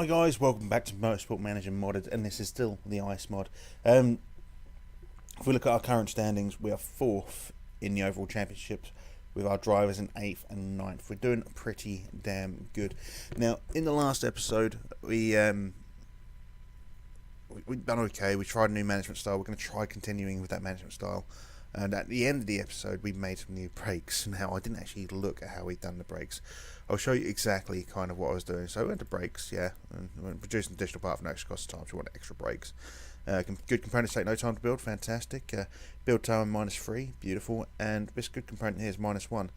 Hi guys, welcome back to Motorsport Manager Modded, and this is still the ice mod. If we look at our current standings, we are 4th in the overall championships, with our drivers in 8th and 9th. We're doing pretty damn good. Now, in the last episode, we've done okay. We tried a new management style. We're going to try continuing with that management style. And at the end of the episode, we made some new brakes. Now, I didn't actually look at how we'd done the brakes. I'll show you exactly kind of what I was doing. So I went to brakes, yeah, and we produced an additional part for no extra cost of time. So we want extra brakes. Good components take no time to build, fantastic. Build time -3, beautiful. And this good component here is -1.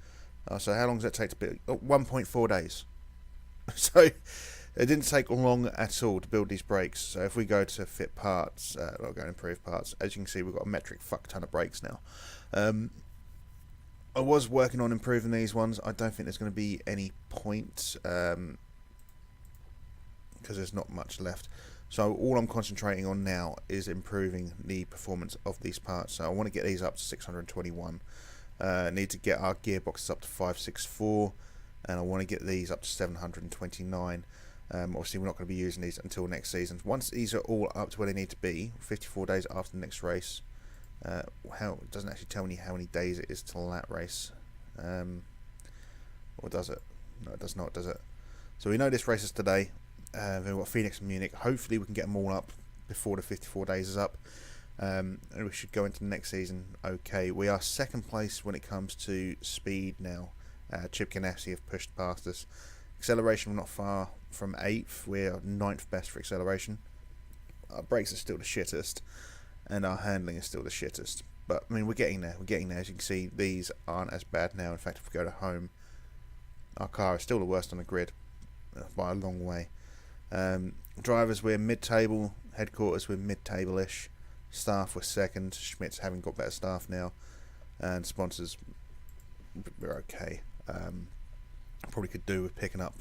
So how long does that take to build? 1.4 days. So it didn't take long at all to build these brakes. So if we go to fit parts, I'll go and improve parts. As you can see, we've got a metric fuck ton of brakes now. I was working on improving these ones. I don't think there's going to be any point because there's not much left. So all I'm concentrating on now is improving the performance of these parts. So I want to get these up to 621. Need to get our gearboxes up to 564, and I want to get these up to 729. Obviously we're not going to be using these until next season. Once these are all up to where they need to be, 54 days after the next race. It doesn't actually tell me how many days it is till that race. Or does it? No, it does not, does it? So we know this race is today. We've got Phoenix and Munich. Hopefully we can get them all up before the 54 days is up. And we should go into the next season okay. We are second place when it comes to speed now. Chip Ganassi have pushed past us. Acceleration, we're not far from 8th. We're 9th best for acceleration. Our brakes are still the shittest, and our handling is still the shittest. But I mean, we're getting there. We're getting there. As you can see, these aren't as bad now. In fact, if we go to home, our car is still the worst on the grid by a long way. Drivers, we're mid-table. Headquarters, we're mid-table-ish. Staff, we're second. Schmidt's having got better staff now, and sponsors, we're okay. Probably could do with picking up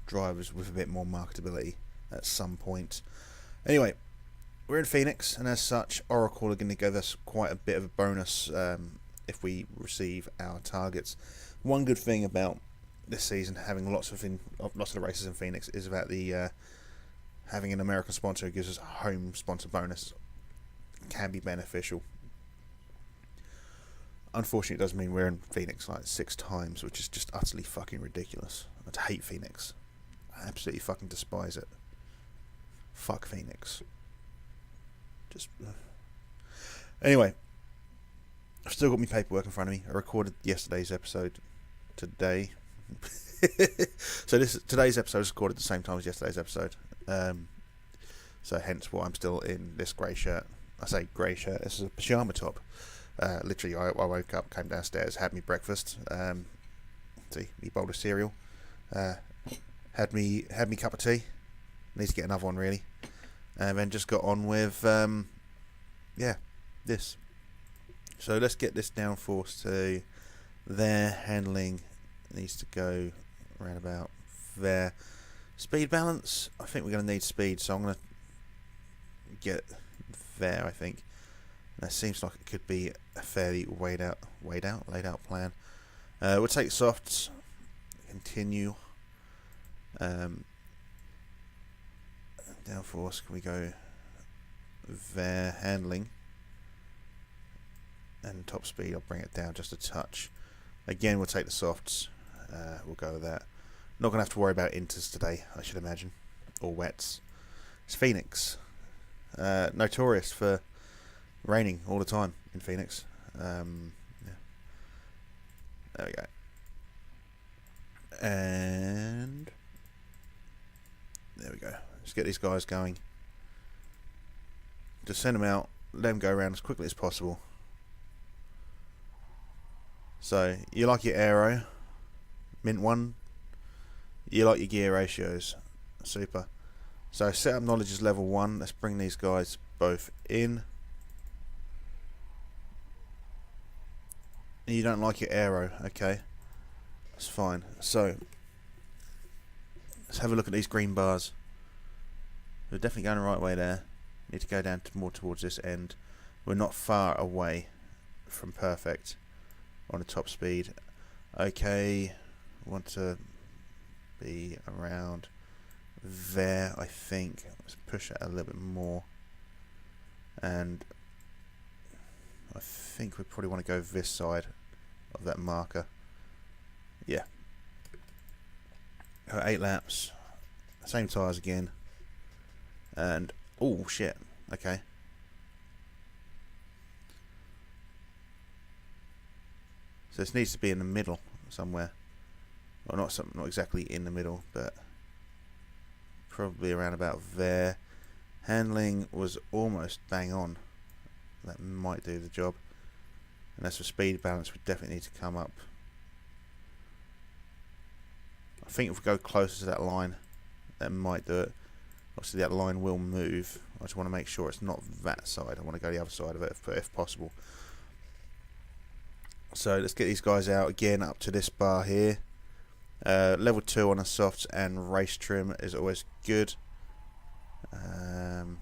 drivers with a bit more marketability at some point. Anyway, we're in Phoenix, and as such, Oracle are going to give us quite a bit of a bonus if we receive our targets. One good thing about this season, having lots of the races in Phoenix, is about the having an American sponsor who gives us a home sponsor bonus. Can be beneficial. Unfortunately, it does mean we're in Phoenix like 6 times, which is just utterly fucking ridiculous. I hate Phoenix. I absolutely fucking despise it. Fuck Phoenix. Just anyway, I've still got my paperwork in front of me. I recorded yesterday's episode today. So today's episode is recorded at the same time as yesterday's episode. So hence why I'm still in this grey shirt. I say grey shirt. This is a pyjama top. Literally, I woke up, came downstairs, had me breakfast. See, me bowl of cereal. Had me cup of tea. Need to get another one really. And then just got on with this. So let's get this downforce to there. Handling needs to go around about there. Speed balance, I think we're going to need speed, so I'm going to get there, I think. That seems like it could be a fairly laid out plan. We'll take softs, continue. Downforce, can we go there? Handling and top speed, I'll bring it down just a touch. Again, we'll take the softs. We'll go with that. Not going to have to worry about inters today, I should imagine, or wets. It's Phoenix, notorious for raining all the time in Phoenix. Yeah. There we go. And there we go. Let's get these guys going. Just send them out, let them go around as quickly as possible. So, you like your aero, mint 1. You like your gear ratios, super. So, setup knowledge is level 1. Let's bring these guys both in. You don't like your aero, okay. That's fine. So, let's have a look at these green bars. We're definitely going the right way there. Need to go down more towards this end. We're not far away from perfect on the top speed. Okay, want to be around there, I think. Let's push it a little bit more. And I think we probably want to go this side of that marker. Yeah. 8 laps. Same tyres again. And, oh shit, okay. So this needs to be in the middle somewhere. Well, not exactly in the middle, but probably around about there. Handling was almost bang on. That might do the job. And as for speed balance, we definitely need to come up. I think if we go closer to that line, that might do it. Obviously that line will move. I just want to make sure it's not that side. I want to go the other side of it if possible. So let's get these guys out again up to this bar here. Level 2 on the softs and race trim is always good. In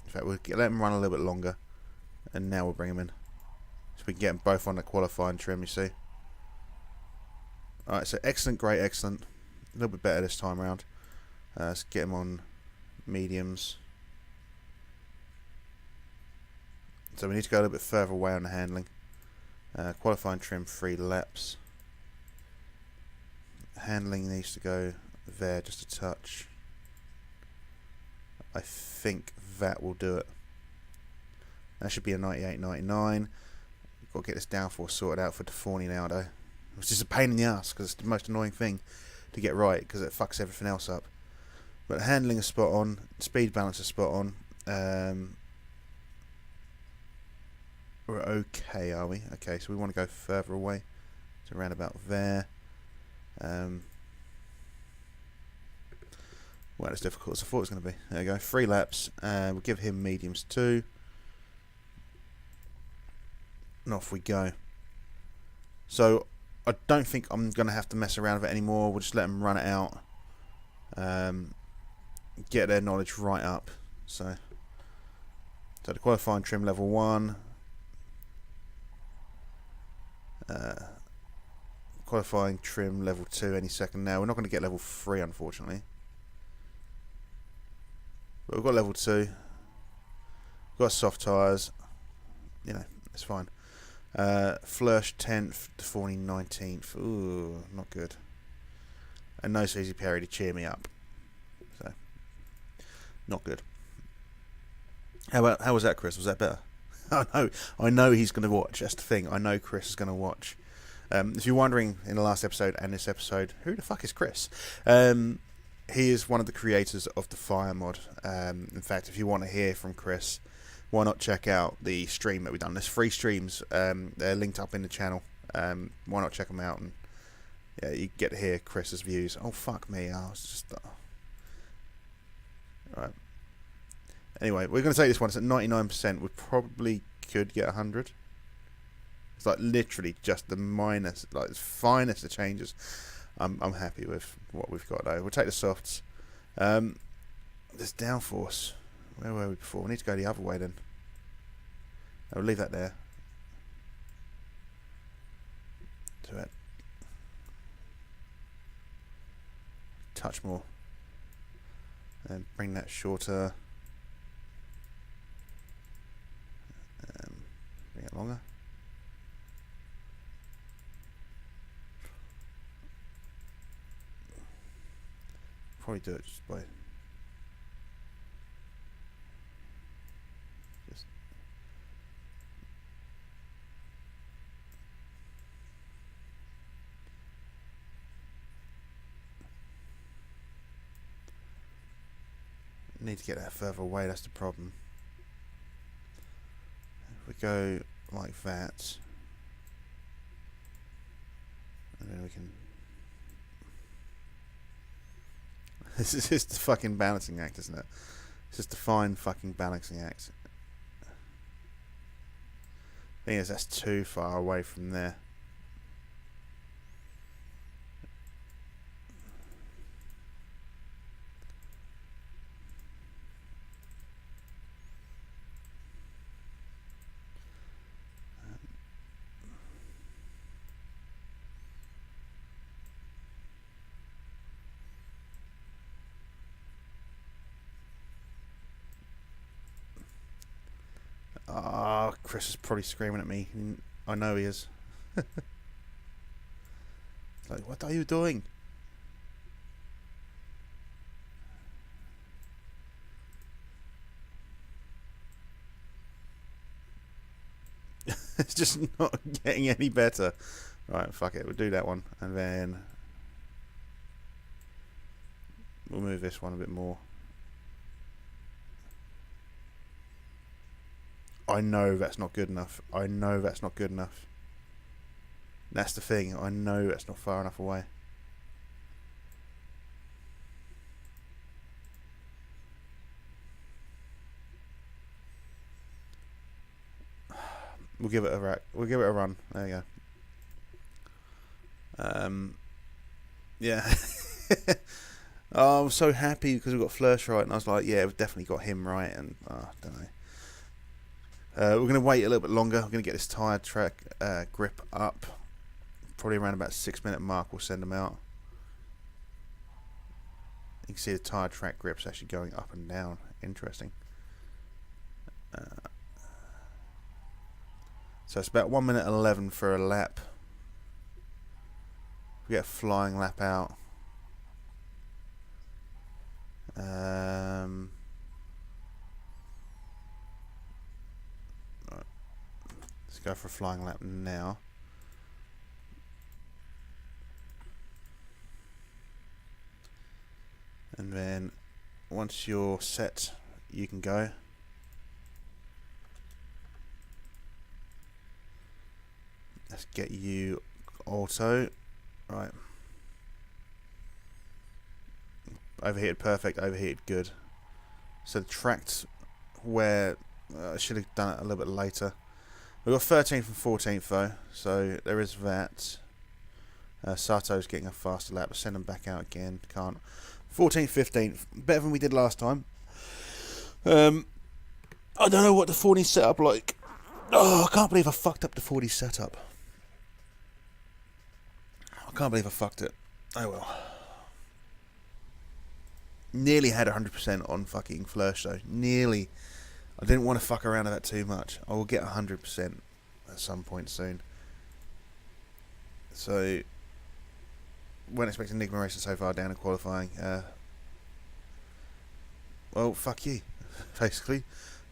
fact, we'll let them run a little bit longer, and now we'll bring them in. So we can get them both on the qualifying trim, you see. Alright, so excellent, great, excellent. A little bit better this time around. Let's get them on mediums. So we need to go a little bit further away on the handling. Qualifying trim 3 laps. Handling needs to go there just a touch. I think that will do it. That should be a 98.99. We've got to get this downforce sorted out for Deforney now though, which is a pain in the ass because it's the most annoying thing to get right because it fucks everything else up. But handling is spot on, speed balance is spot on. We're okay, are we? Okay, so we want to go further away, so around about there. Well, as difficult as I thought it was going to be. There we go, 3 laps, and we'll give him mediums too. And off we go. So I don't think I'm going to have to mess around with it anymore. We'll just let them run it out. Get their knowledge right up. So the qualifying trim level 1. Qualifying trim level 2 any second now. We're not going to get level 3 unfortunately. But we've got level 2. We've got soft tyres. You know, it's fine. Flursh 10th, Deforney 19th. Ooh, not good. And no Susie Perry to cheer me up. So, not good. How was that, Chris? Was that better? I know he's going to watch. That's the thing. I know Chris is going to watch. If you're wondering, in the last episode and this episode, who the fuck is Chris? He is one of the creators of the Fire mod. In fact, if you want to hear from Chris, why not check out the stream that we've done? There's 3 streams. They're linked up in the channel. Why not check them out? And yeah, you get to hear Chris's views. Oh, fuck me. I was just... Right. Anyway, we're going to take this one. It's at 99%. We probably could get 100. It's like literally just the minus, like the finest of changes. I'm happy with what we've got though. We'll take the softs. There's downforce. Where were we before? We need to go the other way then. I'll leave that there. Do it. Touch more. And bring that shorter. Bring it longer. Probably do it just by need to get that further away, that's the problem. If we go like that, and then we can... This is just the fucking balancing act, isn't it? It's just a fine fucking balancing act. Thing is, that's too far away from there. Ah, Chris is probably screaming at me. I know he is. Like, what are you doing? It's just not getting any better. Right, fuck it. We'll do that one. And then we'll move this one a bit more. I know that's not good enough. I know that's not good enough. That's the thing. I know that's not far enough away. We'll give it a run. There you go. Yeah. Oh, I'm so happy because we got Flirsh right, and I was like, yeah, we've definitely got him right, and I don't know. We're going to wait a little bit longer. We're going to get this tyre track grip up. Probably around about 6-minute mark, we'll send them out. You can see the tyre track grip's actually going up and down. Interesting. So it's about 1 minute 11 for a lap. We get a flying lap out. Right. Let's go for a flying lap now. And then once you're set, you can go. Let's get you auto. Right. Overheated perfect, overheated good. So the tracked where I should have done it a little bit later. We've got 13th and 14th though, so there is that. Sato's getting a faster lap. Send them back out again. Can't. 14th, 15th. Better than we did last time. I don't know what the 40 setup like. Oh, I can't believe I fucked up the 40 setup. I can't believe I fucked it. Oh well. Nearly had 100% on fucking Flirsh though. Nearly. I didn't want to fuck around with that too much. I will get 100% at some point soon. So, weren't expecting Enigma racing so far down in qualifying. Well, fuck you, basically.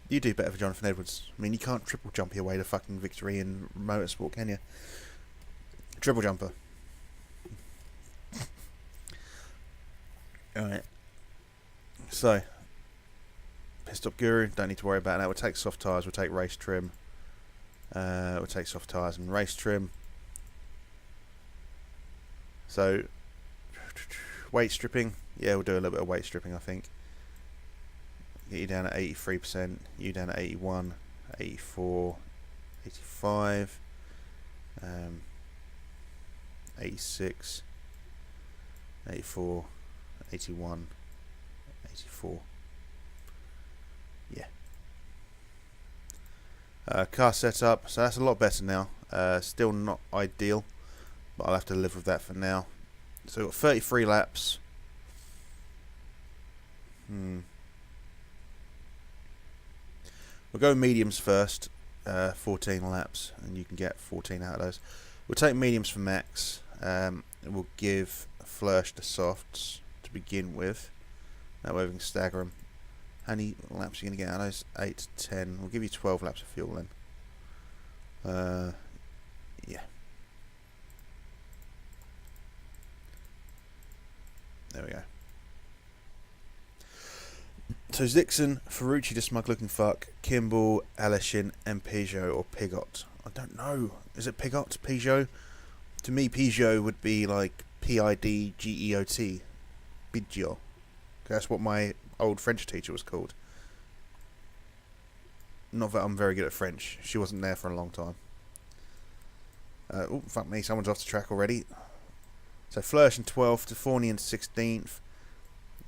You do better for Jonathan Edwards. I mean, you can't triple jump your way to fucking victory in motorsport, can you? Triple jumper. Alright. So, Pit Stop Guru, don't need to worry about that. We'll take soft tyres, we'll take race trim. We'll take soft tyres and race trim. So, weight stripping. Yeah, we'll do a little bit of weight stripping, I think. Get you down at 83%, you down at 81, 84, 85, 86, 84, 81, 84. Yeah. Car setup, so that's a lot better now. Still not ideal, but I'll have to live with that for now. So we've got 33 laps. We'll go mediums first. 14 laps, and you can get 14 out of those. We'll take mediums for max. And we'll give Flirsh the softs to begin with. That way we can stagger them. How many laps are you going to get out of those? 8 to 10. We'll give you 12 laps of fuel then. Yeah. There we go. So Zixon, Ferrucci, the smug looking fuck, Kimball, Aleshin, and Peugeot or Pigot. I don't know. Is it Pigot? Peugeot? To me, Peugeot would be like P-I-D-G-E-O-T. Peugeot. That's what my old French teacher was called. Not that I'm very good at French. She wasn't there for a long time. Oh, fuck me. Someone's off the track already. So Flirsh in 12th, Deforney in 16th.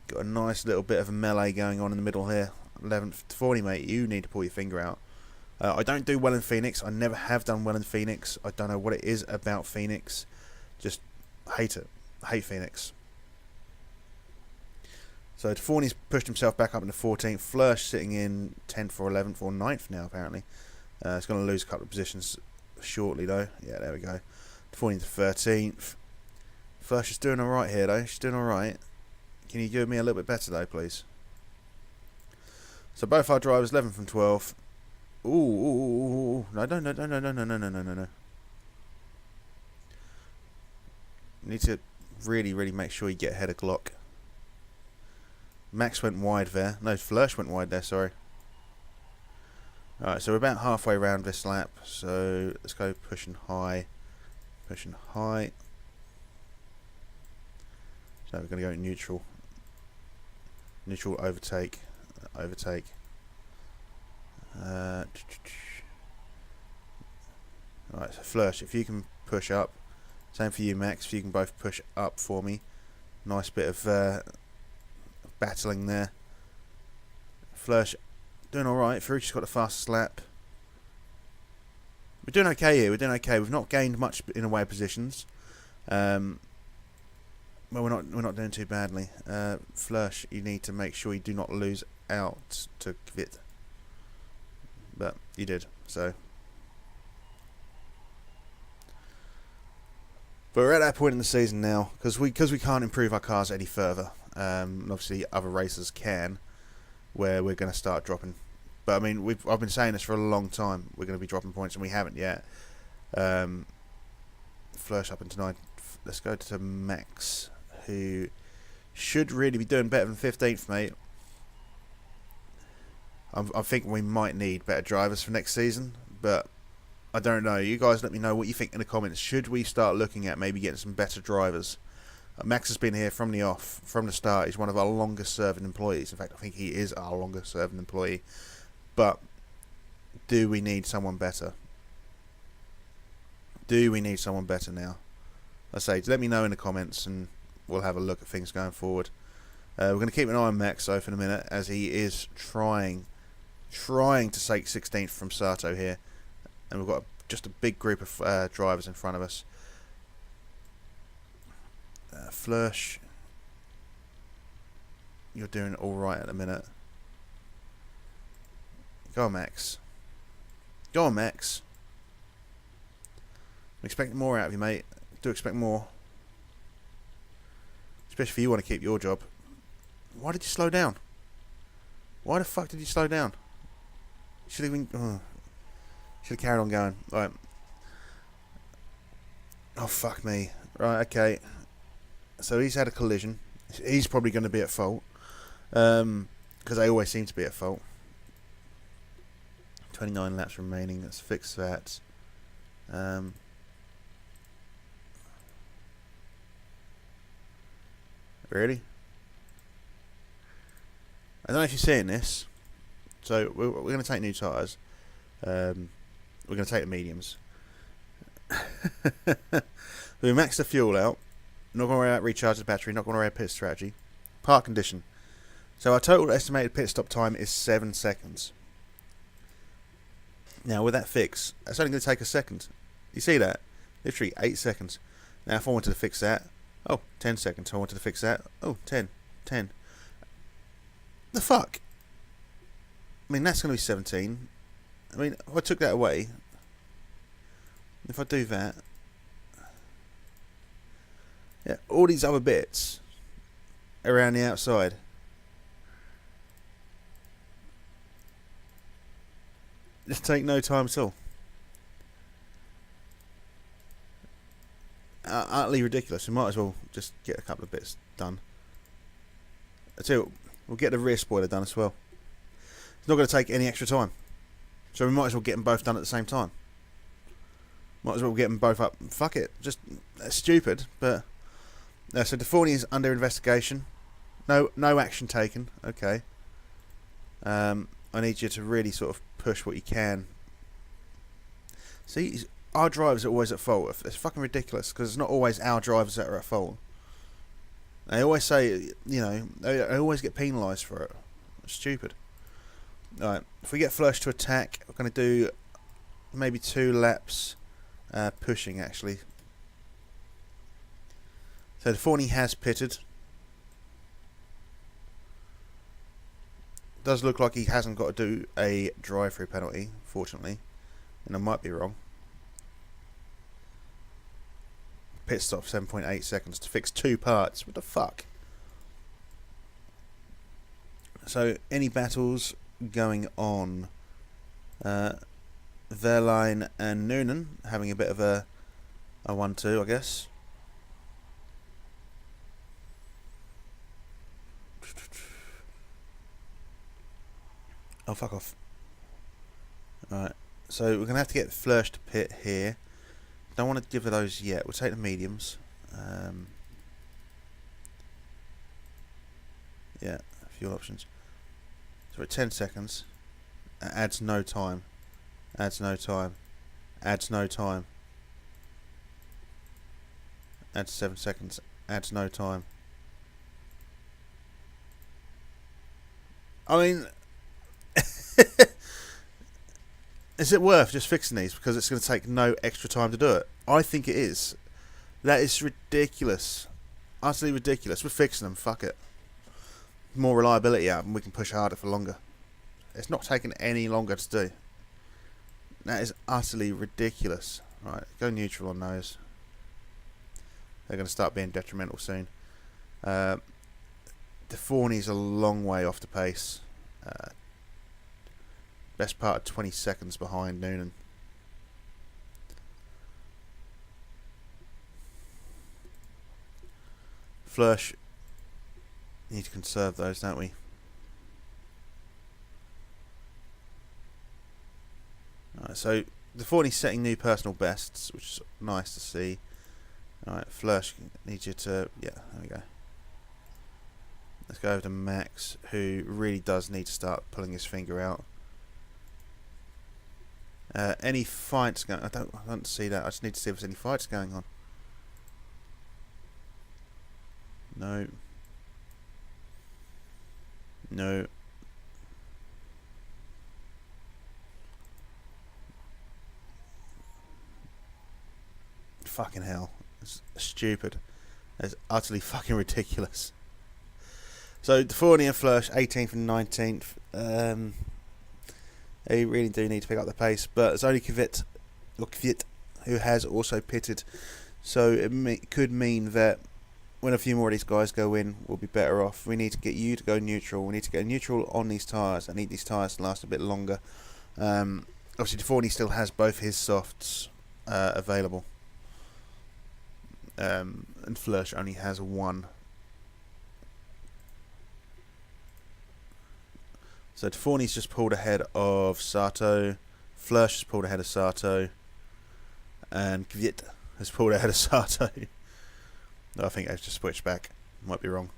Got a nice little bit of a melee going on in the middle here. 11th, Deforney, mate. You need to pull your finger out. I don't do well in Phoenix. I never have done well in Phoenix. I don't know what it is about Phoenix. Just hate it. I hate Phoenix. So Deforney's pushed himself back up into 14th. Flursh sitting in 10th or 11th or 9th now, apparently. It's going to lose a couple of positions shortly, though. Yeah, there we go. Deforney to 13th. Flursh is doing alright here, though. She's doing alright. Can you give me a little bit better, though, please? So both our drivers, 11th and 12th. Ooh. No. You need to really make sure you get ahead of Glock. Max went wide there. No, Flursh went wide there, sorry. Alright, so we're about halfway around this lap. So let's go pushing high. Pushing high. So we're going to go neutral. Neutral, overtake. Overtake. Alright, so Flursh, if you can push up. Same for you, Max. If you can both push up for me. Nice bit of battling there. Flursh doing alright. Ferrucci's got the fastest lap. We're doing okay here. We're doing okay. We've not gained much in the way of positions. Well, we're not doing too badly. Flursh, you need to make sure you do not lose out to Kvit. But you did, so. But we're at that point in the season now, because we can't improve our cars any further. And obviously other racers can, where we're going to start dropping. But I mean, I've been saying this for a long time. We're going to be dropping points, and we haven't yet. Flursh up into 9. Let's go to Max, who should really be doing better than 15th, mate. I think we might need better drivers for next season, but I don't know. You guys let me know what you think in the comments. Should we start looking at maybe getting some better drivers? Max has been here from the start. He's one of our longest serving employees. In fact, I think he is our longest serving employee. But do we need someone better? Do we need someone better now? I say, let me know in the comments and we'll have a look at things going forward. We're going to keep an eye on Max though for a minute, as he is trying to take 16th from Sato here. And we've got just a big group of drivers in front of us. Flursh, you're doing all right at the minute. Go on, Max. Go on, Max. I'm expecting more out of you, mate. Do expect more. Especially if you want to keep your job. Why did you slow down? Why the fuck did you slow down? Should have been. Should have carried on going. Right. Oh, fuck me. Right, okay. So he's had a collision. He's probably going to be at fault. Because they always seem to be at fault. 29 laps remaining. Let's fix that. Really? I don't know if you're seeing this. So we're going to take new tyres. We're going to take the mediums. We maxed the fuel out. Not going to worry about recharge the battery. Not going to worry about pit strategy. Park condition. So our total estimated pit stop time is 7 seconds. Now with that fix, that's only going to take a second. You see that? Literally 8 seconds. Now if I wanted to fix that, 10 seconds. If I wanted to fix that, 10. The fuck? I mean, that's going to be 17. I mean, if I took that away, if I do that, yeah, all these other bits around the outside, just take no time at all. Utterly ridiculous. We might as well just get a couple of bits done. I tell you what, we'll get the rear spoiler done as well. It's not going to take any extra time. So we might as well get them both done at the same time. Might as well get them both up. Fuck it. Just, that's stupid. But so Deforney is under investigation. No action taken. Okay. I need you to really sort of push what you can. See, our drivers are always at fault. It's fucking ridiculous because it's not always our drivers that are at fault. They always say, you know, they always get penalised for it. It's stupid. Alright, if we get Flursh to attack, we're going to do maybe 2 laps pushing actually. So Deforney has pitted. Does look like he hasn't got to do a drive-through penalty, fortunately, and I might be wrong. Pit stop 7.8 seconds to fix 2 parts. What the fuck? So, any battles going on? Verline and Noonan having a bit of a 1-2, I guess. Oh, fuck off. Alright, so we're going to have to get Flursh to pit here. Don't want to give her those yet. We'll take the mediums. Yeah, fuel options. So we're at 10 seconds. Adds no time. Adds no time. Adds no time. Adds 7 seconds. Adds no time. I mean, is it worth just fixing these because it's going to take no extra time to do it? I think it is. That is ridiculous. Utterly ridiculous. We're fixing them. Fuck it. More reliability out and we can push harder for longer. It's not taking any longer to do. That is utterly ridiculous. Right, go neutral on those. They're going to start being detrimental soon. Deforney's a long way off the pace. Best part of 20 seconds behind Noonan. Flursh. Need to conserve those, don't we? Alright, so Deforney's setting new personal bests, which is nice to see. Alright, Flursh, need you to... yeah, there we go. Let's go over to Max, who really does need to start pulling his finger out. Any fights going... I don't see that. I just need to see if there's any fights going on. No. No. Fucking hell. It's stupid. It's utterly fucking ridiculous. So, Deforney and Flursh, 18th and 19th. They really do need to pick up the pace, but it's only Kvyat who has also pitted. So, it could mean that when a few more of these guys go in, we'll be better off. We need to get you to go neutral. We need to get neutral on these tyres. I need these tyres to last a bit longer. Obviously, Deforney still has both his softs available. And Flursh only has one. So Deforney's just pulled ahead of Sato. Flursh has pulled ahead of Sato. And Kvyat has pulled ahead of Sato. I think they've just switched back. Might be wrong.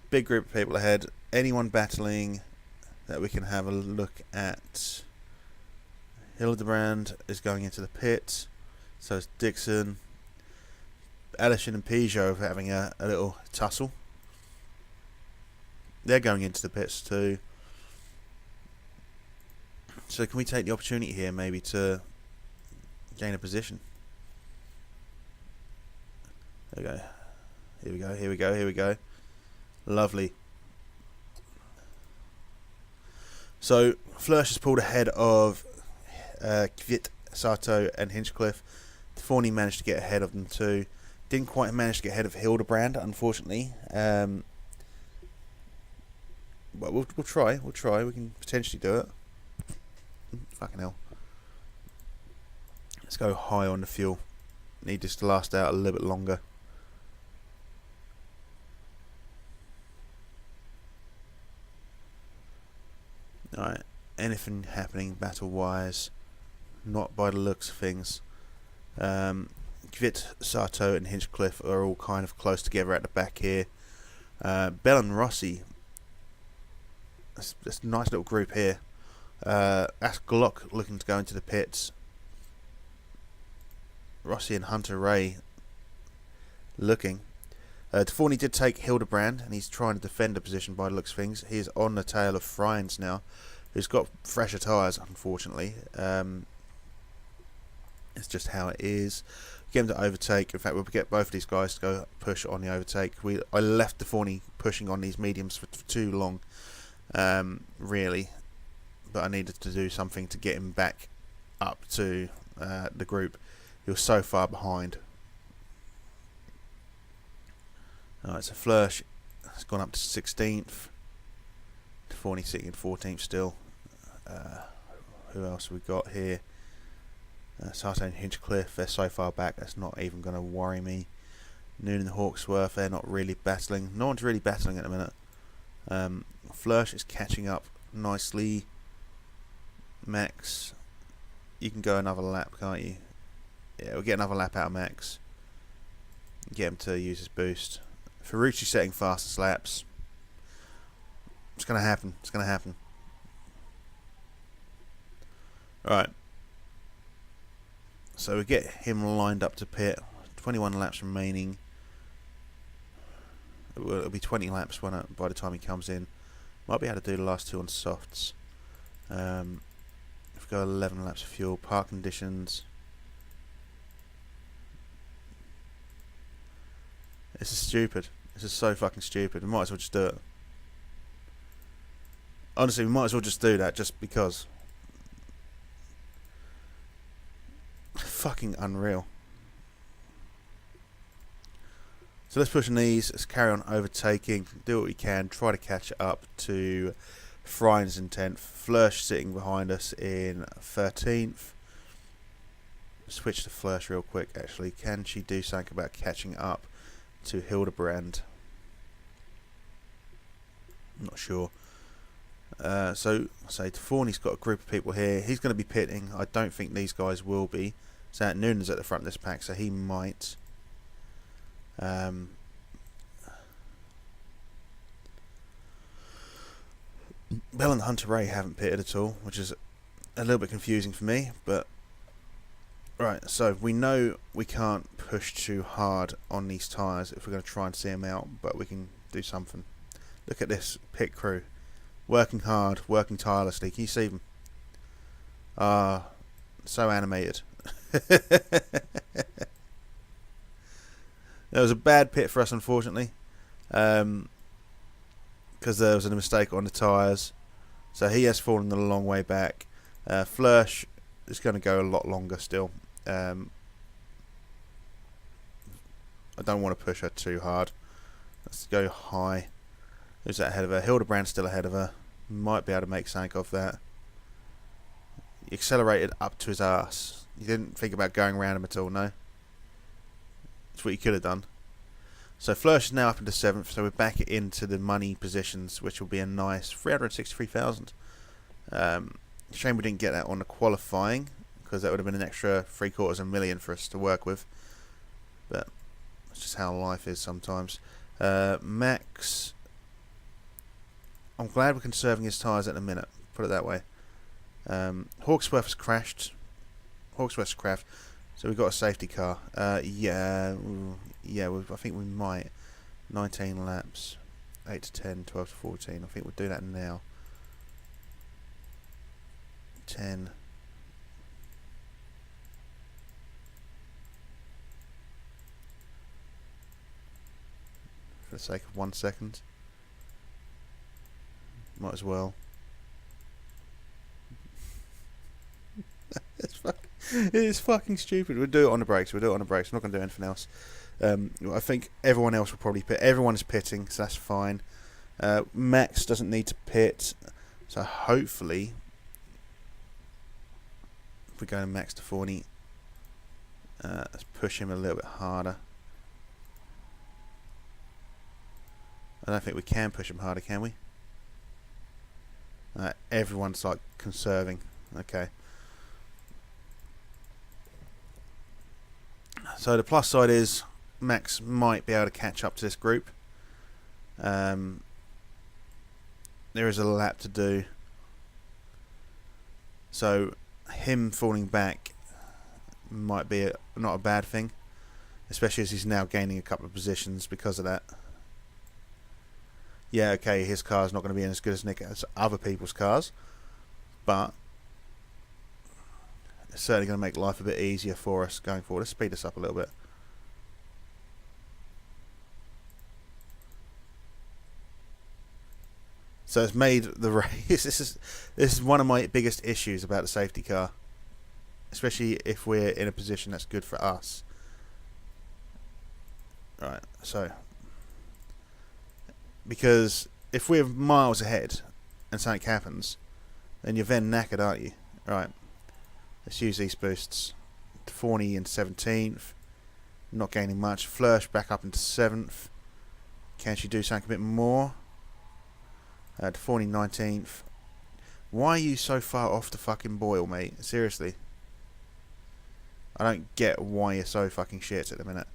Big group of people ahead. Anyone battling that we can have a look at. Hildebrand is going into the pit. So is Dixon. Alishin and Peugeot are having a little tussle. They're going into the pits too. So can we take the opportunity here maybe to gain a position? There we go. Here we go, here we go, here we go. Lovely. So Flursh has pulled ahead of Kvyat, Sato and Hinchcliffe. Deforney managed to get ahead of them too. Didn't quite manage to get ahead of Hildebrand, unfortunately. But we'll try. We'll try. We can potentially do it. Fucking hell. Let's go high on the fuel. Need this to last out a little bit longer. Alright. Anything happening battle-wise? Not by the looks of things. Kvyat, Sato and Hinchcliffe are all kind of close together at the back here. Bell and Rossi. That's a nice little group here. That's Glock looking to go into the pits. Rossi and Hunter Ray looking. Deforney did take Hildebrand and he's trying to defend the position by the looks of things. He is on the tail of Friends now, who's got fresher tyres, unfortunately. It's just how it is. get him to overtake. In fact, we'll get both of these guys to go push on the overtake. I left the Fawny pushing on these mediums for too long, really, but I needed to do something to get him back up to the group. He was so far behind. Alright, so Flursh has gone up to 16th. Fawny sitting in 14th still. Who else have we got here? Sartane and Hinchcliffe, they're so far back that's not even going to worry me. Noon and Hawksworth, they're not really battling. No one's really battling at the minute. Flursh is catching up nicely. Max, you can go another lap, can't you? Yeah, we'll get another lap out of Max. Get him to use his boost. Ferrucci setting fastest laps. It's going to happen. It's going to happen. Alright. So we get him lined up to pit. 21 laps remaining. It'll be 20 laps by the time he comes in. Might be able to do the last two on softs. If we go 11 laps of fuel, park conditions. This is stupid. This is so fucking stupid. We might as well just do it. Honestly, we might as well just do that just because. Fucking unreal. So let's push on these. Let's carry on overtaking. Do what we can. Try to catch up to Frein's in 10th. Flursh sitting behind us in 13th. Switch to Flursh real quick. Actually, can she do something about catching up to Hildebrand? I'm not sure. So say Fawny's got a group of people here. He's going to be pitting. I don't think these guys will be. So Noonan's at the front of this pack, so he might. Bell and Hunter Ray haven't pitted at all, which is a little bit confusing for me. But right, so we know we can't push too hard on these tyres if we're going to try and see them out, but we can do something. Look at this pit crew. Working hard, working tirelessly. Can you see them? So animated. There was a bad pit for us, unfortunately, because there was a mistake on the tyres. So he has fallen a long way back. Flursh is going to go a lot longer still. I don't want to push her too hard. Let's go high. Who's that ahead of her? Hildebrand's still ahead of her. Might be able to make something of that. He accelerated up to his ass. You didn't think about going around him at all, no? That's what you could have done. So Flursh is now up into 7th, so we're back into the money positions, which will be a nice 363,000. Shame we didn't get that on the qualifying, because that would have been an extra 750,000 for us to work with. But that's just how life is sometimes. Max, I'm glad we're conserving his tyres at the minute, put it that way. Hawksworth's crashed. Hawksworth's crashed. So we've got a safety car. Yeah, I think we might. 19 laps. 8 to 10, 12 to 14. I think we'll do that now. 10. For the sake of 1 second. Might as well. It's fucking stupid. We'll do it on the brakes. We'll do it on the brakes. I'm not going to do anything else. I think everyone else will probably pit. Everyone is pitting, so that's fine. Max doesn't need to pit, so hopefully, if we go Max to Fawny, let's push him a little bit harder. I don't think we can push him harder, can we? Everyone's like conserving. Okay. So the plus side is Max might be able to catch up to this group. There is a lap to do. So him falling back might be not a bad thing, especially as he's now gaining a couple of positions because of that. Yeah, okay, his car's not going to be as good as Nick as other people's cars, but It's certainly going to make life a bit easier for us going forward. Let's speed this up a little bit. So it's made the race. This is one of my biggest issues about the safety car, especially if we're in a position that's good for us. Right, so because if we're miles ahead and something happens, then you're then knackered, aren't you? Right, let's use these boosts. Forney in 17th, not gaining much. Flursh back up into 7th. Can she do something a bit more? Forney 19th. Why are you so far off the fucking boil, mate? Seriously. I don't get why you're so fucking shit at the minute.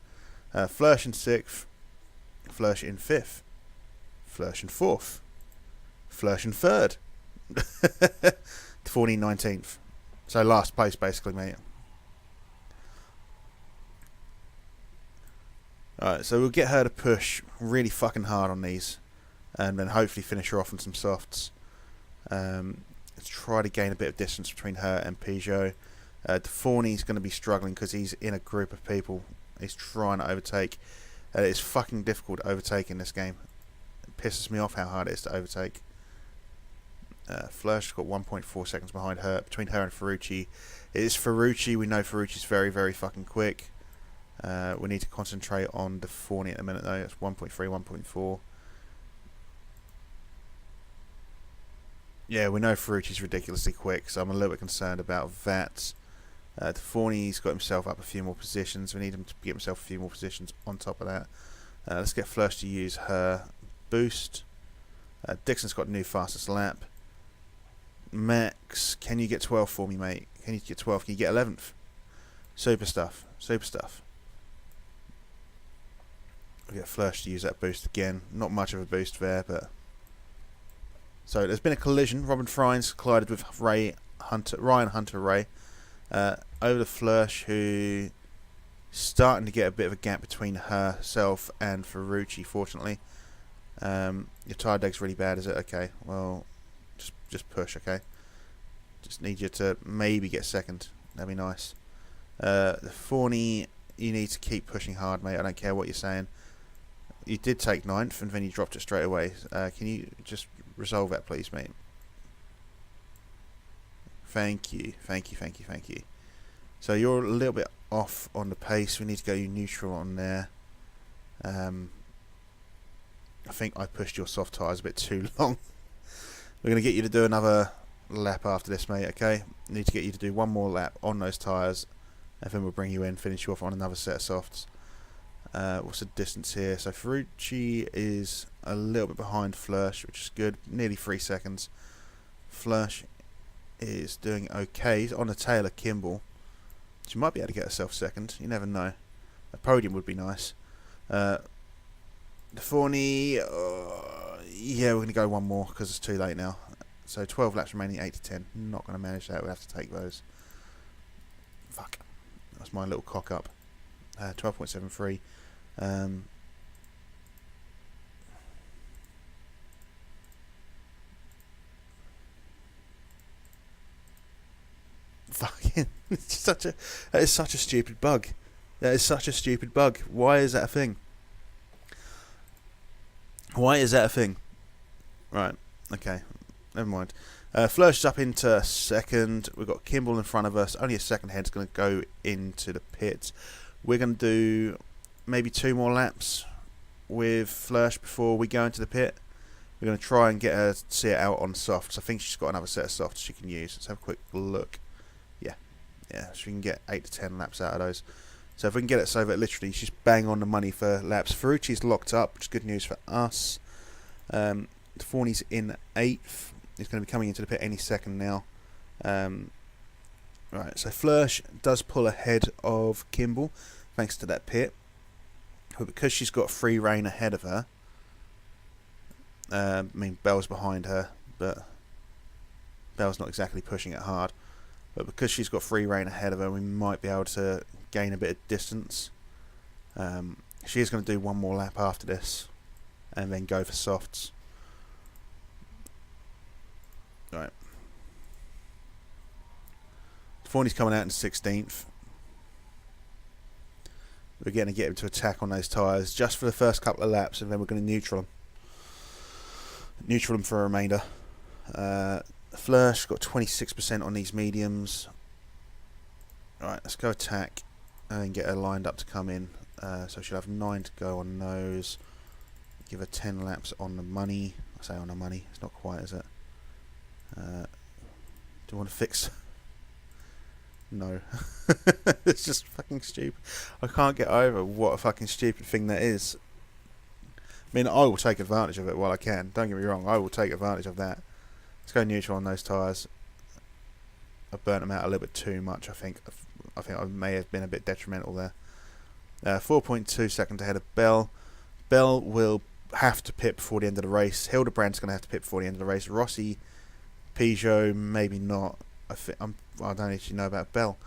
Flursh in 6th. Flursh in 5th. Flursh in 4th. Flursh in 3rd. Forney 19th. So last place, basically, mate. Alright, so we'll get her to push really fucking hard on these, and then hopefully finish her off on some softs. Let's try to gain a bit of distance between her and Peugeot. Forney's going to be struggling because he's in a group of people. He's trying to overtake. It's fucking difficult to overtake in this game. It pisses me off how hard it is to overtake. Flursh's got 1.4 seconds behind her, between her and Ferrucci. It is Ferrucci. We know Ferrucci's very, very fucking quick. We need to concentrate on the Forney at the minute though. It's 1.3, 1.4. Yeah, we know Ferrucci's ridiculously quick, so I'm a little bit concerned about that. Forney's got himself up a few more positions. We need him to get himself a few more positions on top of that. Let's get Flursh to use her boost. Dixon's got new fastest lap. Max, can you get 12 for me, mate? Can you get 12? Can you get 11th? Super stuff. Super stuff. We get Flursh to use that boost again. Not much of a boost there, but... So there's been a collision. Robin Frines collided with Ryan Hunter Ray. Over the Flursh, who starting to get a bit of a gap between herself and Ferrucci, fortunately. Your tyre deg's really bad, is it? Okay, well, just push, okay? Just need you to maybe get second. That'd be nice. The Forney, you need to keep pushing hard, mate. I don't care what you're saying. You did take 9th, and then you dropped it straight away. Can you just resolve that, please, mate? Thank you, thank you, thank you, thank you. So you're a little bit off on the pace. We need to go neutral on there. I think I pushed your soft tyres a bit too long. We're going to get you to do another lap after this, mate, okay? Need to get you to do one more lap on those tyres, and then we'll bring you in, finish you off on another set of softs. What's the distance here? So Ferrucci is a little bit behind Flursh, which is good. Nearly 3 seconds. Flursh is doing okay. He's on the tail of Kimball. She might be able to get herself second. You never know. A podium would be nice. The Forney, yeah, we're going to go one more because it's too late now. So 12 laps remaining, 8 to 10. Not going to manage that. We'll have to take those. Fuck. That's my little cock up. 12.73. Fucking, that is such a stupid bug. That is such a stupid bug. Why is that a thing? Why is that a thing? Right, okay, never mind. Flursh is up into second. We've got Kimball in front of us. Only a second head's going to go into the pits. We're going to do maybe 2 more laps with Flursh before we go into the pit. We're going to try and get her to see it out on softs. I think she's got another set of softs she can use. Let's have a quick look. Yeah, so we can get 8 to 10 laps out of those. So if we can get it so that literally she's bang on the money for laps. Ferrucci's locked up, which is good news for us. Forney's in 8th. He's going to be coming into the pit any second now. Right, so Flursh does pull ahead of Kimball thanks to that pit. But because she's got free rein ahead of her, I mean, Belle's behind her, but Belle's not exactly pushing it hard. But because she's got free rein ahead of her, we might be able to gain a bit of distance. She is going to do one more lap after this and then go for softs. Right. Forney's coming out in 16th. We're going to get him to attack on those tyres just for the first couple of laps, and then we're going to neutral him. Neutral him for a remainder. Flursh got 26% on these mediums. Alright, let's go attack and get her lined up to come in. So she'll have 9 to go on those. Give her 10 laps on the money. I say on the money, it's not quite, is it? Do you want to fix? No. It's just fucking stupid. I can't get over what a fucking stupid thing that is. I mean, I will take advantage of it while I can. Don't get me wrong, I will take advantage of that. Let's go neutral on those tyres. I burnt them out a little bit too much, I think. I may have been a bit detrimental there. 4.2 seconds ahead of Bell. Bell will have to pit before the end of the race. Hildebrand's going to have to pit before the end of the race. Rossi, Peugeot, maybe not. I don't actually know about Bell.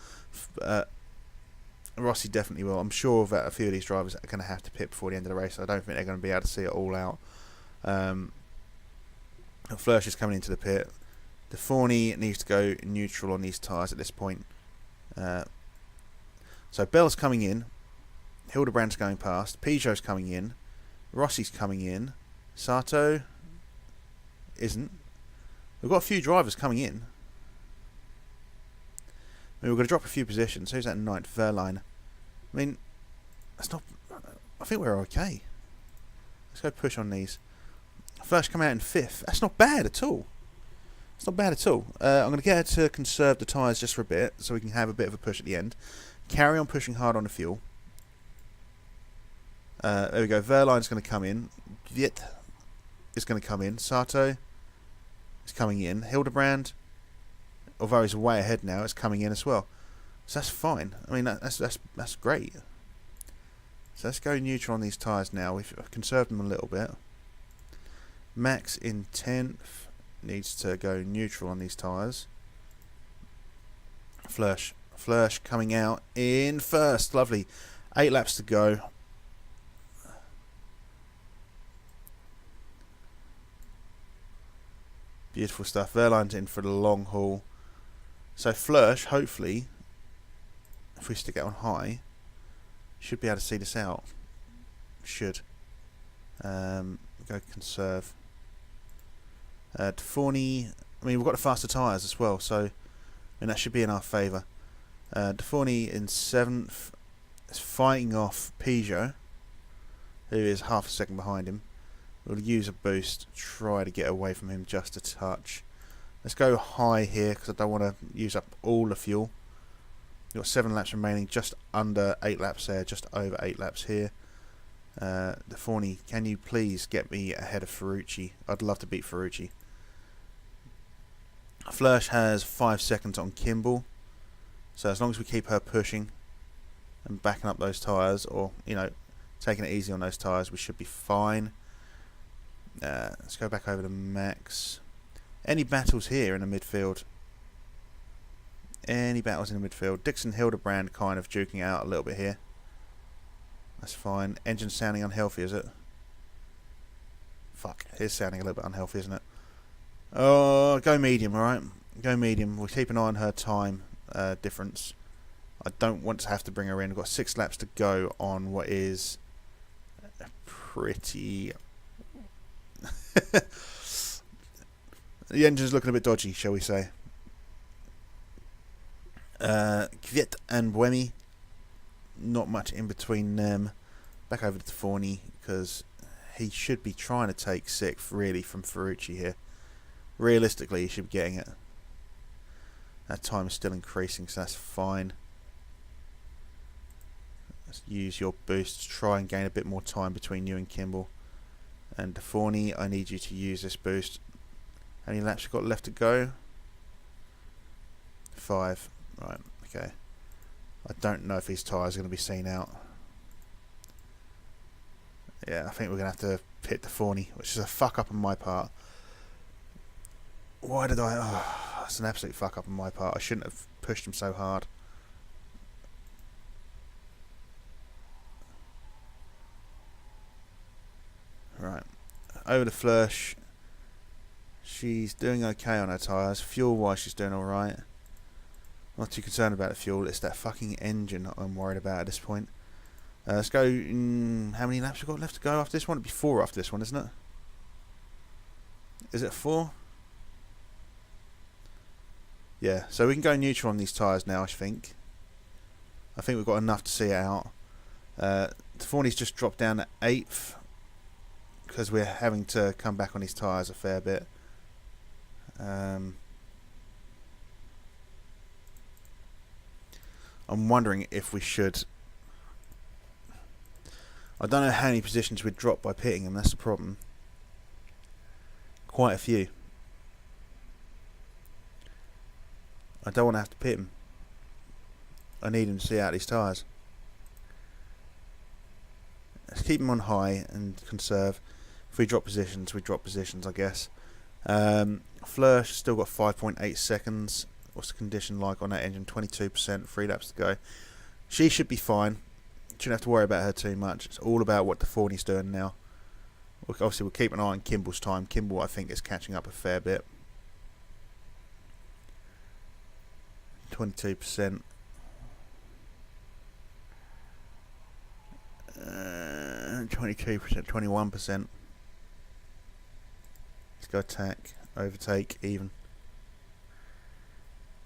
Rossi definitely will. I'm sure that a few of these drivers are going to have to pit before the end of the race. I don't think they're going to be able to see it all out. Flursh is coming into the pit. The Forney needs to go neutral on these tyres at this point. So Bell's coming in. Hildebrand's going past. Peugeot's coming in. Rossi's coming in. Sato isn't. We've got a few drivers coming in. I mean, we're going to drop a few positions. Who's that in 9th? Verline. I mean, that's not... I think we're okay. Let's go push on these. Flash come out in 5th. That's not bad at all. It's not bad at all. I'm going to get her to conserve the tyres just for a bit, so we can have a bit of a push at the end. Carry on pushing hard on the fuel. There we go. Verline's going to come in. Viet is going to come in. Sato is coming in. Hildebrand, although he's way ahead now, is coming in as well. So that's fine. I mean, that's great. So let's go neutral on these tyres now. We've conserved them a little bit. Max in 10th needs to go neutral on these tyres. Flursh coming out in 1st. Lovely. 8 laps to go. Beautiful stuff. Verline's in for the long haul. So Flursh, hopefully, if we stick it on high, should be able to see this out. Should. Go conserve. Deforney, I mean, we've got the faster tyres as well, so I mean, that should be in our favour. Deforney in 7th is fighting off Peugeot, who is half a second behind him. We'll use a boost, try to get away from him just a touch. Let's go high here because I don't want to use up all the fuel. We've got 7 laps remaining, just under 8 laps there, just over 8 laps here. Deforney, can you please get me ahead of Ferrucci? I'd love to beat Ferrucci. Flursh has 5 seconds on Kimball, so as long as we keep her pushing and backing up those tyres, or you know, taking it easy on those tyres, we should be fine. Let's go back over to Max. Any battles here in the midfield? Any battles in the midfield? Dixon Hildebrand kind of duking out a little bit here. That's fine. Engine sounding unhealthy, is it? Fuck, it is sounding a little bit unhealthy, isn't it? Oh, go medium, alright? Go medium. We'll keep an eye on her time difference. I don't want to have to bring her in. We've got 6 laps to go on what is pretty... The engine's looking a bit dodgy, shall we say. Kviet and Buemi, not much in between them. Back over to Forney, because he should be trying to take 6th, really, from Ferrucci here. Realistically, he should be getting it. That time is still increasing, so that's fine. Let's use your boost to try and gain a bit more time between you and Kimball. And Forney, I need you to use this boost. How many laps you got left to go? 5. Right, okay. I don't know if these tyres are going to be seen out. Yeah, I think we're going to have to pit the Forney, which is a fuck up on my part. Why did I... Oh, that's an absolute fuck up on my part. I shouldn't have pushed him so hard. Right. Over to Flursh. She's doing okay on her tyres. Fuel-wise, she's doing alright. Not too concerned about the fuel. It's that fucking engine that I'm worried about at this point. Let's go. How many laps we've got left to go after this one? It'll be 4 after this one, isn't it? Is it 4? Yeah, so we can go neutral on these tyres now, I think. I think we've got enough to see it out. Forney's just dropped down to 8th because we're having to come back on his tyres a fair bit. I'm wondering if we should... I don't know how many positions we'd drop by pitting him, that's the problem. Quite a few. I don't want to have to pit him. I need him to see out these tyres. Let's keep him on high and conserve. If we drop positions, we drop positions, I guess. Fleur still got 5.8 seconds. What's the condition like on that engine? 22%, 3 laps to go. She should be fine. Shouldn't have to worry about her too much. It's all about what the Forney's doing now. Obviously, we'll keep an eye on Kimball's time. Kimball, I think, is catching up a fair bit. 22%. 22%, 21%. Let's go attack, overtake, even.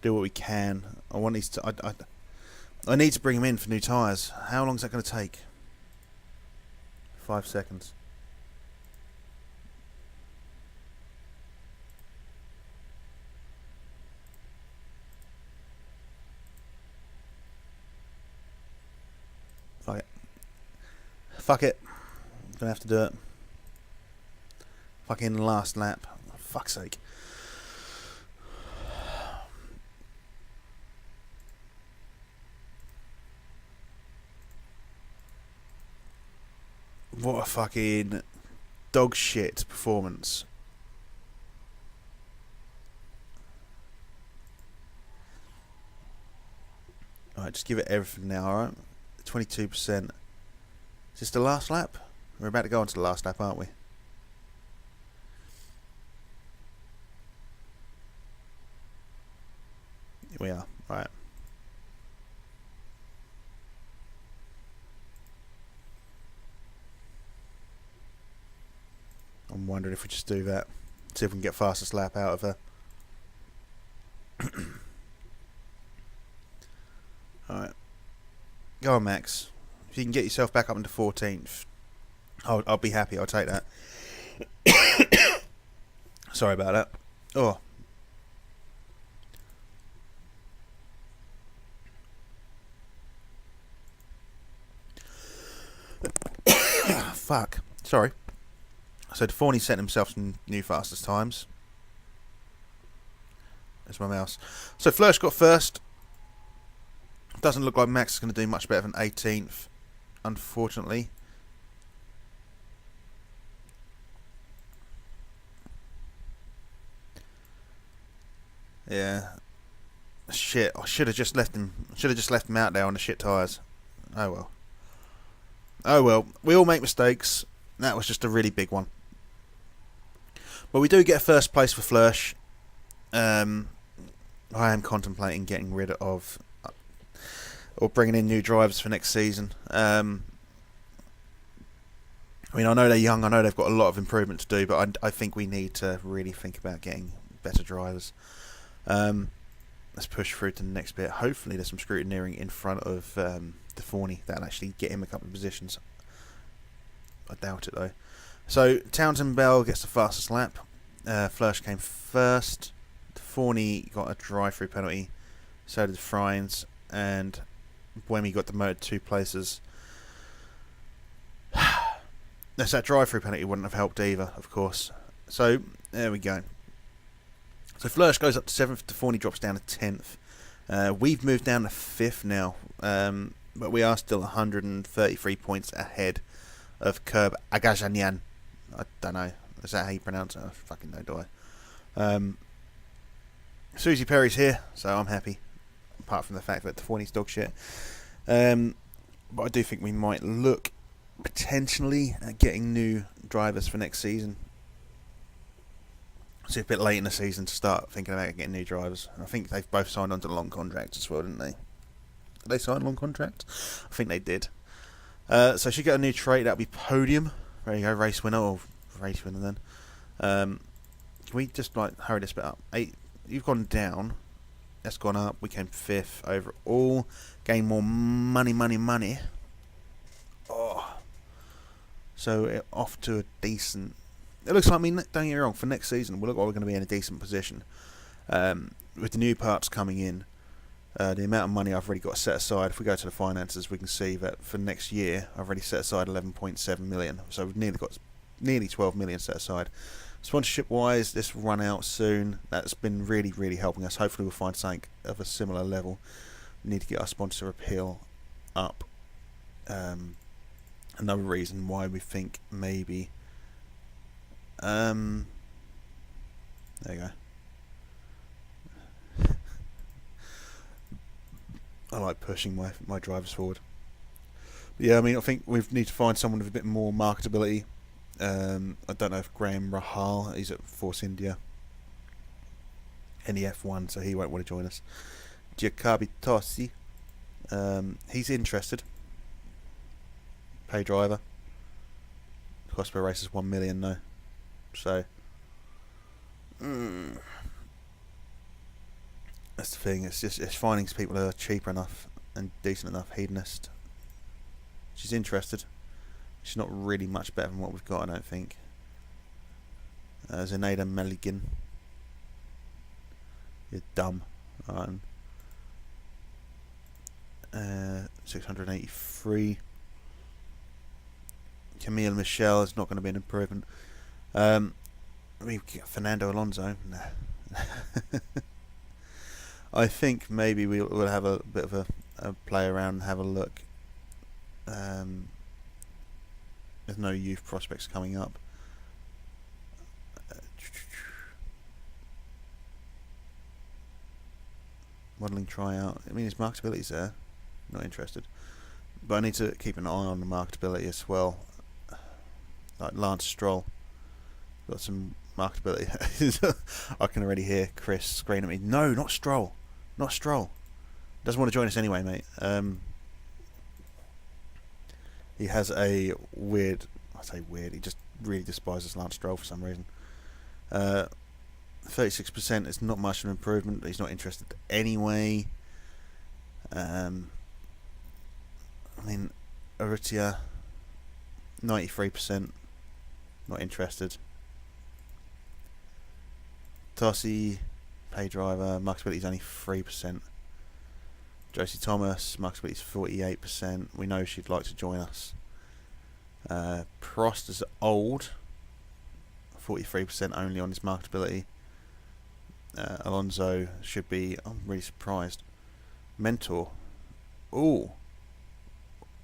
Do what we can. I want these to. I need to bring him in for new tyres. How long is that going to take? 5 seconds. Fuck it. Fuck it. Gonna have to do it. Fucking last lap. For fuck's sake. What a fucking dog shit performance. Alright, just give it everything now, alright? 22%. Is this the last lap? We're about to go on to the last lap, aren't we? Here we are, right. I'm wondering if we just do that. See if we can get fastest lap out of her. Alright. Go on, Max. If you can get yourself back up into 14th, I'll be happy. I'll take that. Sorry about that. Oh. Fuck. Sorry. So Forney sent himself some new fastest times. There's my mouse. So Flörsch got first. Doesn't look like Max is going to do much better than 18th, unfortunately. Yeah. Shit. I should have just left him. Should have just left him out there on the shit tyres. Oh well. Oh well. We all make mistakes. That was just a really big one. But we do get a first place for Flörsch. I am contemplating getting rid of or bringing in new drivers for next season. I mean, I know they're young. I know they've got a lot of improvement to do, but I think we need to really think about getting better drivers. Let's push through to the next bit. Hopefully there's some scrutineering in front of the Forney that'll actually get him a couple of positions. I doubt it though. So Townsend Bell gets the fastest lap. Flörsch came first. Forney got a drive-through penalty. So did Friens, and Buemi got demoted 2 places. That drive-through penalty wouldn't have helped either, of course. So there we go. So Flörsch goes up to 7th. Forney drops down to 10th. We've moved down to 5th now, but we are still 133 points ahead of Curb Agajanyan. I don't know. Is that how you pronounce it? I fucking know, do I? Susie Perry's here, so I'm happy. Apart from the fact that the Forney's dog shit. But I do think we might look potentially at getting new drivers for next season. It's a bit late in the season to start thinking about getting new drivers. I think they've both signed onto long contracts as well, didn't they? Did they sign long contract? I think they did. So she got a new trait. That'll be podium. There you go, race winner then. Can we just hurry this bit up? 8. You've gone down. That's gone up. We came 5th overall. Gained more money. Oh. So off to a decent. It looks like, don't get me wrong, for next season, we look like we're going to be in a decent position. With the new parts coming in, the amount of money I've already got set aside, if we go to the finances, we can see that for next year, I've already set aside 11.7 million. So we've nearly got nearly 12 million set aside. Sponsorship-wise, this will run out soon. That's been really, really helping us. Hopefully we'll find something of a similar level. We need to get our sponsor appeal up. Another reason why we think maybe... there you go. I like pushing my drivers forward. But yeah, I think we need to find someone with a bit more marketability. I don't know if Graham Rahal, he's at Force India in the F1, so he won't want to join us. Giacobi Tossi, he's interested. Pay driver. Cost per race is 1 million though. So that's the thing. It's finding people who are cheaper enough and decent enough. Hedonist. She's interested. She's not really much better than what we've got, I don't think. Zenaida Meligan. You're dumb. 683. Camille Michelle is not going to be an improvement. Fernando Alonso. Nah. I think maybe we'll have a bit of a play around and have a look. There's no youth prospects coming up. Modelling tryout. His marketability's there. Not interested. But I need to keep an eye on the marketability as well. Like Lance Stroll. Got some marketability. I can already hear Chris screaming at me. No, not Stroll. Not Stroll. Doesn't want to join us anyway, mate. He has a weird... I say weird. He just really despises Lance Stroll for some reason. 36% is not much of an improvement. He's not interested anyway. Aritia, 93%. Not interested. Tossi, pay driver, marketability is only 3%. Josie Thomas, marketability is 48%. We know she'd like to join us. Prost is old, 43% only on his marketability. Alonso should be. I'm really surprised. Mentor, ooh,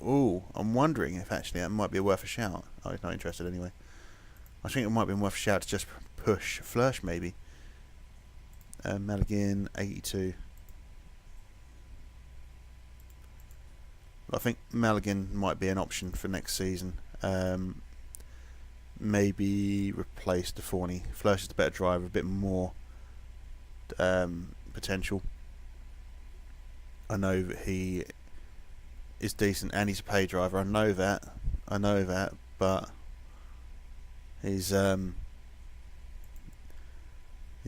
I'm wondering if actually that might be worth a shout. Oh, he's not interested anyway. I think it might be worth a shout to just push Flursh maybe. Maligan 82. I think Maligan might be an option for next season. Maybe replace DeForney. Flursh is the better driver, a bit more potential. I know that he is decent and he's a pay driver. I know that, but he's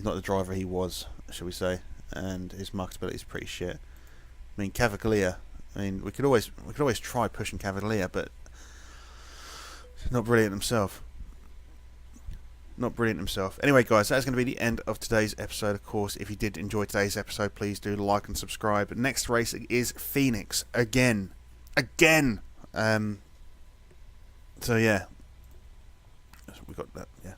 not the driver he was, shall we say, and his marketability is pretty shit. Cavalier. We could always try pushing Cavalier, but not brilliant himself. Anyway, guys, that's going to be the end of today's episode. Of course, if you did enjoy today's episode, please do like and subscribe. Next race is Phoenix again. So yeah, we got that. Yeah.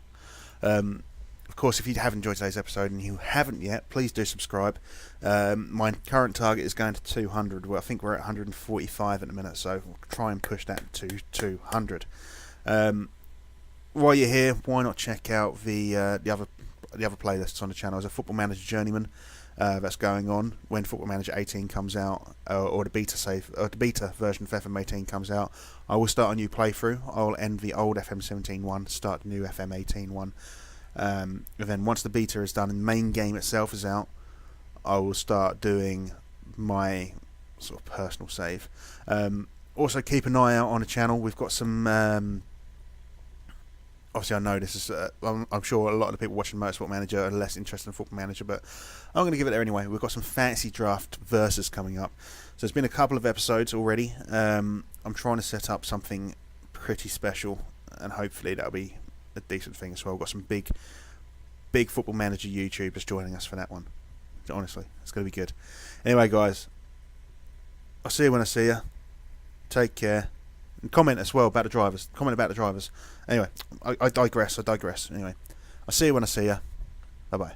Of course, if you have enjoyed today's episode and you haven't yet, please do subscribe. My current target is going to 200. Well, I think we're at 145 at the minute, so we'll try and push that to 200. While you're here, why not check out the other playlists on the channel? There's a Football Manager Journeyman that's going on when Football Manager 18 comes out, or the beta version of FM 18 comes out. I will start a new playthrough. I'll end the old FM 17 one, start the new FM 18 one. And then once the beta is done and the main game itself is out, I will start doing my sort of personal save. Also keep an eye out on the channel. We've got some obviously I know this is I'm sure a lot of the people watching Motorsport Manager are less interested in Football Manager, but I'm going to give it there anyway. We've got some fancy draft versus coming up, so it's been a couple of episodes already. I'm trying to set up something pretty special, and hopefully that'll be a decent thing as well. We've got some big Football Manager YouTubers joining us for that one. Honestly, it's going to be good. Anyway, guys, I'll see you when I see you. Take care. And comment as well about the drivers. Comment about the drivers. Anyway, I digress. Anyway, I'll see you when I see you. Bye-bye.